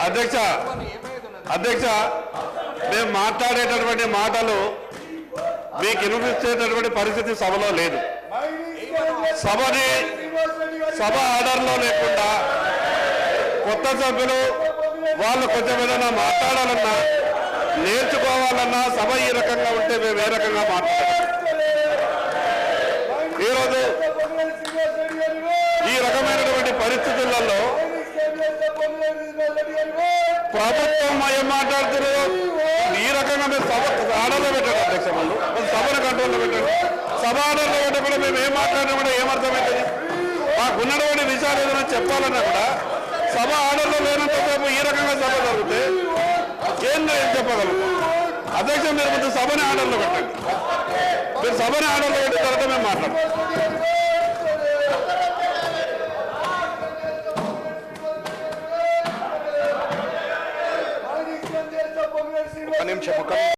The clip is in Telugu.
అధ్యక్ష అధ్యక్ష మేము మాట్లాడేటటువంటి మాటలు మీకు వినిపించేటటువంటి పరిస్థితి సభలో లేదు. సభ ఆర్డర్లో లేకుండా కొత్త సభ్యులు వాళ్ళు కొంచెం ఏదైనా మాట్లాడాలన్నా నేర్చుకోవాలన్నా సభ ఈ రకంగా ఉంటే మేము ఏ రకంగా మాట్లాడాలి? ఈరోజు ఈ రకమైనటువంటి పరిస్థితులలో ప్రభుత్వం ఏం మాట్లాడుతున్నారు? ఈ రకంగా మేము సభ ఆర్డర్లో పెట్టాడు అధ్యక్ష, వాళ్ళు సభను కంట్రోల్లో పెట్టాడు. సభ ఆర్డర్లో పెట్టకుండా మేము ఏం మాట్లాడినా కూడా ఏమర్థమవుతుంది? మాకు ఉన్నటువంటి విషయాలు ఏదైనా చెప్పాలన్నా కూడా సభ ఆర్డర్లో లేనంతసేపు ఈ రకంగా సభ జరిగితే ఏం చెప్పగలుగుతాం? అధ్యక్ష మీరు ముందు సభని ఆర్డర్లో పెట్టండి. మీరు సభని ఆర్డర్లో పెట్టిన తర్వాత మేము మాట్లాడతాం.